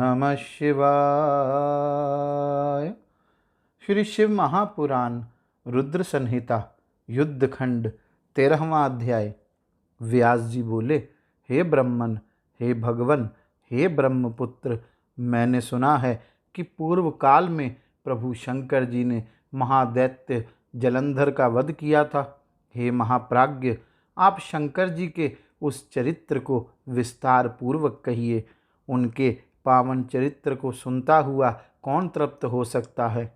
नमः शिवाय। श्री शिव महापुराण रुद्र संहिता युद्धखंड 13वां अध्याय। व्यास जी बोले, हे ब्रह्मन, हे भगवन, हे ब्रह्मपुत्र, मैंने सुना है कि पूर्व काल में प्रभु शंकर जी ने महादैत्य जलंधर का वध किया था। हे महाप्राज्ञ, आप शंकर जी के उस चरित्र को विस्तार पूर्वक कहिए। उनके पावन चरित्र को सुनता हुआ कौन तृप्त हो सकता है।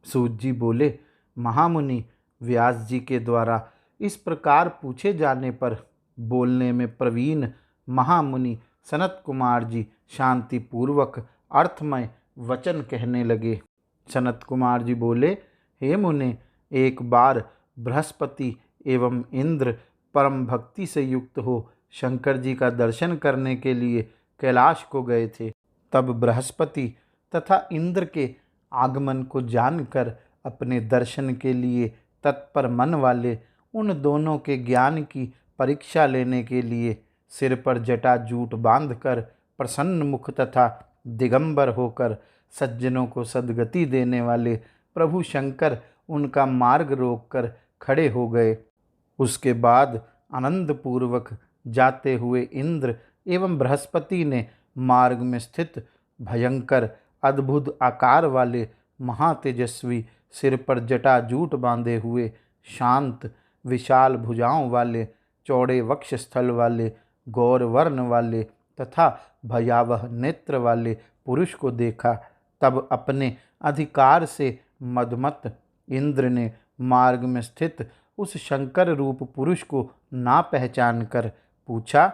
सूत जी बोले, महामुनि, व्यास जी के द्वारा इस प्रकार पूछे जाने पर बोलने में प्रवीण महामुनि सनत कुमार जी शांति पूर्वक अर्थमय वचन कहने लगे। सनत कुमार जी बोले, हे मुने, एक बार बृहस्पति एवं इंद्र परम भक्ति से युक्त हो शंकर जी का दर्शन करने के लिए कैलाश को गए थे। तब बृहस्पति तथा इंद्र के आगमन को जानकर अपने दर्शन के लिए तत्पर मन वाले उन दोनों के ज्ञान की परीक्षा लेने के लिए सिर पर जटाजूट बांधकर प्रसन्न मुख तथा दिगंबर होकर सज्जनों को सद्गति देने वाले प्रभु शंकर उनका मार्ग रोककर खड़े हो गए। उसके बाद आनंदपूर्वक जाते हुए इंद्र एवं बृहस्पति ने मार्ग में स्थित भयंकर अद्भुत आकार वाले महातेजस्वी सिर पर जटाजूट बांधे हुए शांत विशाल भुजाओं वाले चौड़े वक्षस्थल वाले गौर वर्ण वाले तथा भयावह नेत्र वाले पुरुष को देखा। तब अपने अधिकार से मदमत इंद्र ने मार्ग में स्थित उस शंकर रूप पुरुष को ना पहचान कर पूछा।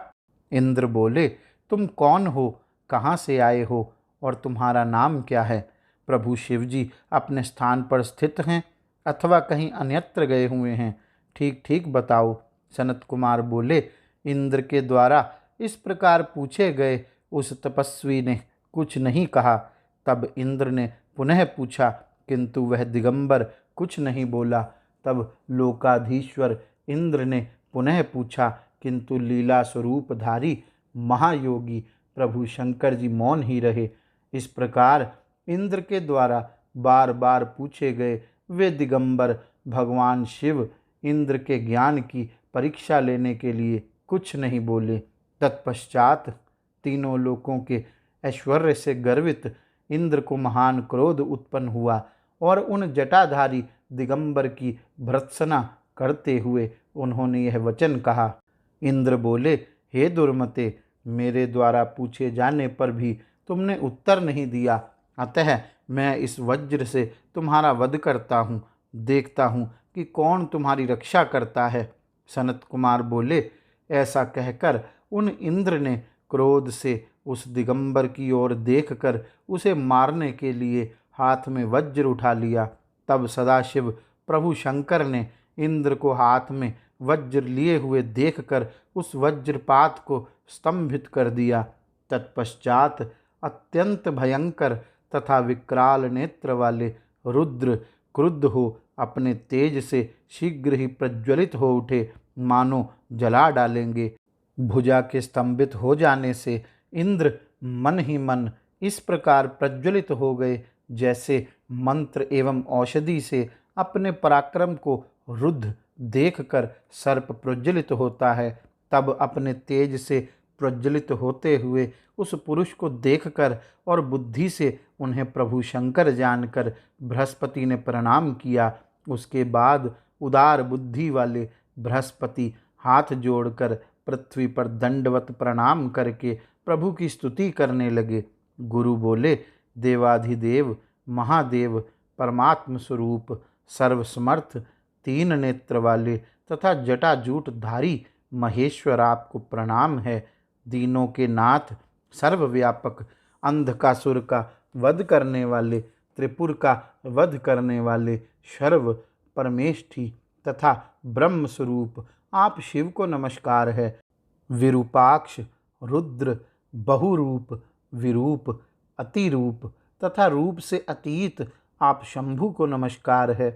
इंद्र बोले, तुम कौन हो, कहाँ से आए हो और तुम्हारा नाम क्या है? प्रभु शिवजी अपने स्थान पर स्थित हैं अथवा कहीं अन्यत्र गए हुए हैं? ठीक ठीक बताओ। सनत कुमार बोले, इंद्र के द्वारा इस प्रकार पूछे गए उस तपस्वी ने कुछ नहीं कहा। तब इंद्र ने पुनः पूछा, किंतु वह दिगंबर कुछ नहीं बोला। तब लोकाधीश्वर इंद्र ने पुनः पूछा, किंतु लीला स्वरूपधारी महायोगी प्रभु शंकर जी मौन ही रहे। इस प्रकार इंद्र के द्वारा बार बार पूछे गए वे दिगंबर भगवान शिव इंद्र के ज्ञान की परीक्षा लेने के लिए कुछ नहीं बोले। तत्पश्चात तीनों लोकों के ऐश्वर्य से गर्वित इंद्र को महान क्रोध उत्पन्न हुआ और उन जटाधारी दिगंबर की भर्त्सना करते हुए उन्होंने यह वचन कहा। इंद्र बोले, हे दुर्मते, मेरे द्वारा पूछे जाने पर भी तुमने उत्तर नहीं दिया, अतः मैं इस वज्र से तुम्हारा वध करता हूँ, देखता हूँ कि कौन तुम्हारी रक्षा करता है। सनत कुमार बोले, ऐसा कहकर उन इंद्र ने क्रोध से उस दिगंबर की ओर देखकर उसे मारने के लिए हाथ में वज्र उठा लिया। तब सदाशिव प्रभु शंकर ने इंद्र को हाथ में वज्र लिए हुए देखकर उस वज्रपात को स्तंभित कर दिया। तत्पश्चात अत्यंत भयंकर तथा विकराल नेत्र वाले रुद्र क्रुद्ध हो अपने तेज से शीघ्र ही प्रज्वलित हो उठे, मानो जला डालेंगे। भुजा के स्तंभित हो जाने से इंद्र मन ही मन इस प्रकार प्रज्वलित हो गए जैसे मंत्र एवं औषधि से अपने पराक्रम को रुद्ध देखकर सर्प प्रज्वलित होता है। तब अपने तेज से प्रज्वलित होते हुए उस पुरुष को देखकर और बुद्धि से उन्हें प्रभु शंकर जानकर बृहस्पति ने प्रणाम किया। उसके बाद उदार बुद्धि वाले बृहस्पति हाथ जोड़कर पृथ्वी पर दंडवत प्रणाम करके प्रभु की स्तुति करने लगे। गुरु बोले, देवाधिदेव महादेव परमात्म स्वरूप सर्वसमर्थ तीन नेत्र वाले तथा जटाजूट धारी महेश्वर, आपको प्रणाम है। दीनों के नाथ, सर्वव्यापक, अंधकासुर का वध करने वाले, त्रिपुर का वध करने वाले, शर्व परमेष्ठी तथा ब्रह्म स्वरूप आप शिव को नमस्कार है। विरूपाक्ष, रुद्र, बहुरूप, विरूप, अतिरूप तथा रूप से अतीत आप शंभु को नमस्कार है।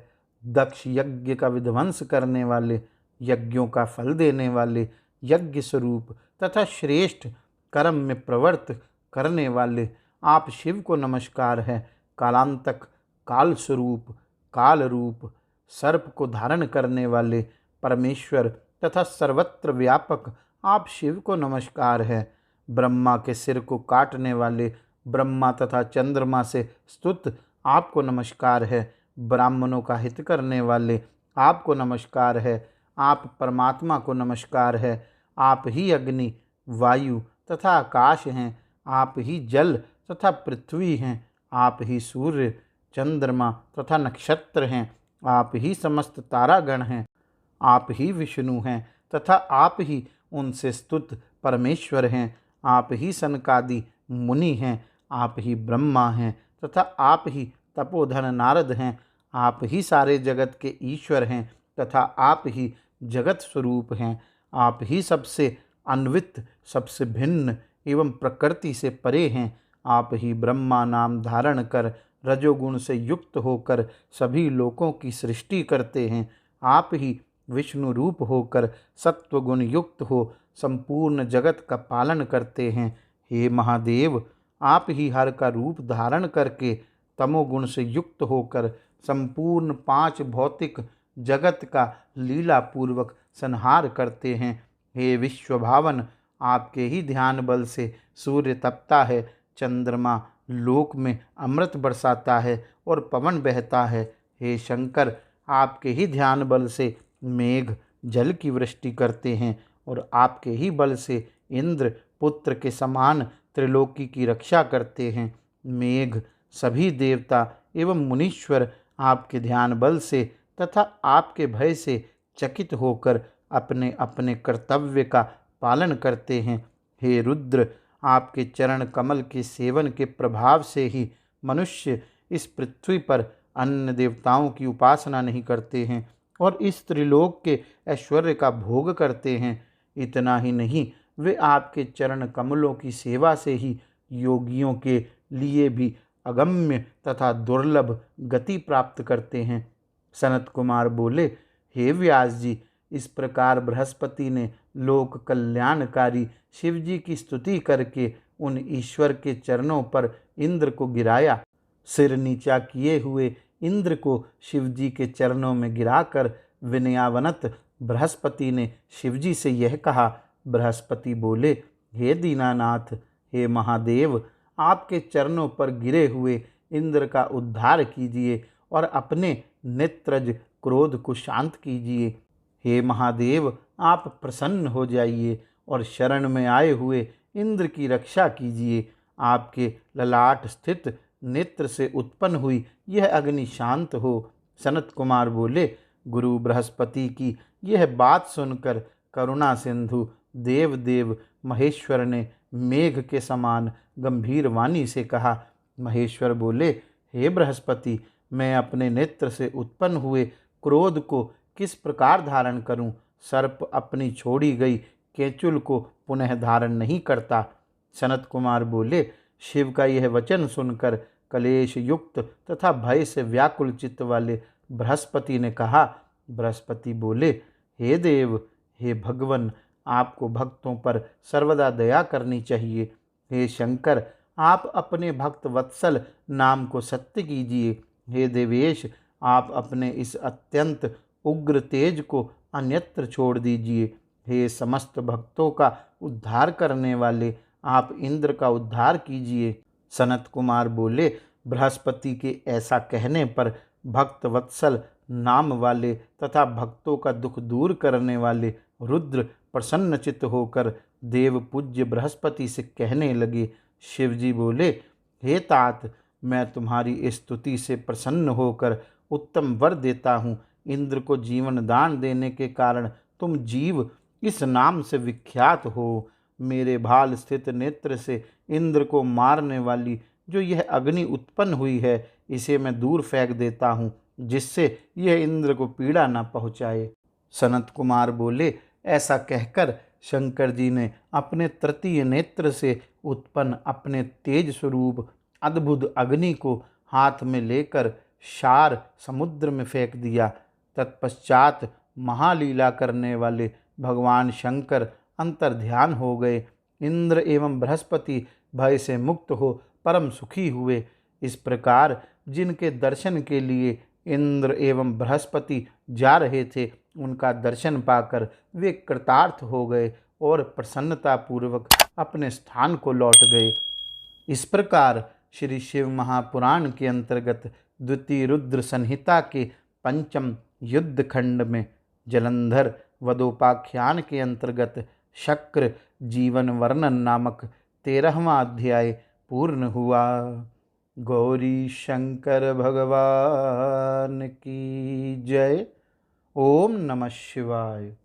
दक्ष यज्ञ का विध्वंस करने वाले, यज्ञों का फल देने वाले, यज्ञ स्वरूप तथा श्रेष्ठ कर्म में प्रवृत्त करने वाले, आप शिव को नमस्कार है। कालांतक, काल स्वरूप, काल रूप, सर्प को धारण करने वाले परमेश्वर तथा सर्वत्र व्यापक आप शिव को नमस्कार है। ब्रह्मा के सिर को काटने वाले ब्रह्मा तथा चंद्रमा से स्तुत आपको नमस्कार है। ब्राह्मणों का हित करने वाले आपको नमस्कार है। आप परमात्मा को नमस्कार है। आप ही अग्नि, वायु तथा आकाश हैं। आप ही जल तथा पृथ्वी हैं। आप ही सूर्य, चंद्रमा तथा नक्षत्र हैं। आप ही समस्त तारागण हैं। आप ही विष्णु हैं तथा आप ही उनसे स्तुत परमेश्वर हैं। आप ही सनकादि मुनि हैं। आप ही ब्रह्मा हैं तथा आप ही तपोधन नारद हैं। आप ही सारे जगत के ईश्वर हैं तथा आप ही जगत स्वरूप हैं। आप ही सबसे अन्वित, सबसे भिन्न एवं प्रकृति से परे हैं। आप ही ब्रह्मा नाम धारण कर रजोगुण से युक्त होकर सभी लोकों की सृष्टि करते हैं। आप ही विष्णु रूप होकर सत्वगुण युक्त हो संपूर्ण जगत का पालन करते हैं। हे महादेव, आप ही हर का रूप धारण करके तमोगुण से युक्त होकर संपूर्ण 5 भौतिक जगत का लीला पूर्वक संहार करते हैं। हे विश्वभावन, आपके ही ध्यान बल से सूर्य तपता है, चंद्रमा लोक में अमृत बरसाता है और पवन बहता है। हे शंकर, आपके ही ध्यान बल से मेघ जल की वृष्टि करते हैं और आपके ही बल से इंद्र पुत्र के समान त्रिलोकी की रक्षा करते हैं। मेघ, सभी देवता एवं मुनीश्वर आपके ध्यान बल से तथा आपके भय से चकित होकर अपने अपने कर्तव्य का पालन करते हैं। हे रुद्र, आपके चरण कमल के सेवन के प्रभाव से ही मनुष्य इस पृथ्वी पर अन्य देवताओं की उपासना नहीं करते हैं और इस त्रिलोक के ऐश्वर्य का भोग करते हैं। इतना ही नहीं, वे आपके चरण कमलों की सेवा से ही योगियों के लिए भी अगम्य तथा दुर्लभ गति प्राप्त करते हैं। सनत कुमार बोले, हे व्यास जी, इस प्रकार बृहस्पति ने लोक कल्याणकारी शिव जी की स्तुति करके उन ईश्वर के चरणों पर इंद्र को गिराया। सिर नीचा किए हुए इंद्र को शिव जी के चरणों में गिराकर विनयावनत बृहस्पति ने शिव जी से यह कहा। बृहस्पति बोले, हे दीनानाथ, हे महादेव, आपके चरणों पर गिरे हुए इंद्र का उद्धार कीजिए और अपने नेत्रज क्रोध को शांत कीजिए। हे महादेव, आप प्रसन्न हो जाइए और शरण में आए हुए इंद्र की रक्षा कीजिए। आपके ललाट स्थित नेत्र से उत्पन्न हुई यह अग्नि शांत हो। सनत कुमार बोले, गुरु बृहस्पति की यह बात सुनकर करुणा सिंधु देवदेव महेश्वर ने मेघ के समान गंभीर वाणी से कहा। महेश्वर बोले, हे बृहस्पति, मैं अपने नेत्र से उत्पन्न हुए क्रोध को किस प्रकार धारण करूं? सर्प अपनी छोड़ी गई केचुल को पुनः धारण नहीं करता। सनत कुमार बोले, शिव का यह वचन सुनकर कलेश युक्त तथा भय से व्याकुल चित्त वाले बृहस्पति ने कहा। बृहस्पति बोले, हे देव, हे भगवन, आपको भक्तों पर सर्वदा दया करनी चाहिए। हे शंकर, आप अपने भक्त वत्सल नाम को सत्य कीजिए। हे देवेश, आप अपने इस अत्यंत उग्र तेज को अन्यत्र छोड़ दीजिए। हे समस्त भक्तों का उद्धार करने वाले, आप इंद्र का उद्धार कीजिए। सनत कुमार बोले, बृहस्पति के ऐसा कहने पर भक्त वत्सल नाम वाले तथा भक्तों का दुख दूर करने वाले रुद्र प्रसन्नचित्त होकर देव पूज्य बृहस्पति से कहने लगे। शिवजी बोले, हे तात, मैं तुम्हारी इस स्तुति से प्रसन्न होकर उत्तम वर देता हूँ। इंद्र को जीवन दान देने के कारण तुम जीव इस नाम से विख्यात हो। मेरे भाल स्थित नेत्र से इंद्र को मारने वाली जो यह अग्नि उत्पन्न हुई है, इसे मैं दूर फेंक देता हूँ, जिससे यह इंद्र को पीड़ा न पहुँचाए। सनत कुमार बोले, ऐसा कहकर शंकर जी ने अपने तृतीय नेत्र से उत्पन्न अपने तेज स्वरूप अद्भुत अग्नि को हाथ में लेकर क्षार समुद्र में फेंक दिया। तत्पश्चात महालीला करने वाले भगवान शंकर अंतर्ध्यान हो गए। इंद्र एवं बृहस्पति भय से मुक्त हो परम सुखी हुए। इस प्रकार जिनके दर्शन के लिए इंद्र एवं बृहस्पति जा रहे थे, उनका दर्शन पाकर वे कृतार्थ हो गए और प्रसन्नतापूर्वक अपने स्थान को लौट गए। इस प्रकार श्री शिव महापुराण के अंतर्गत द्वितीय रुद्र संहिता के पंचम युद्ध खंड में जलंधर वधोपाख्यान के अंतर्गत शक्र जीवन वर्णन नामक 13वां अध्याय पूर्ण हुआ। गौरी शंकर भगवान की जय। ओम नमः शिवाय।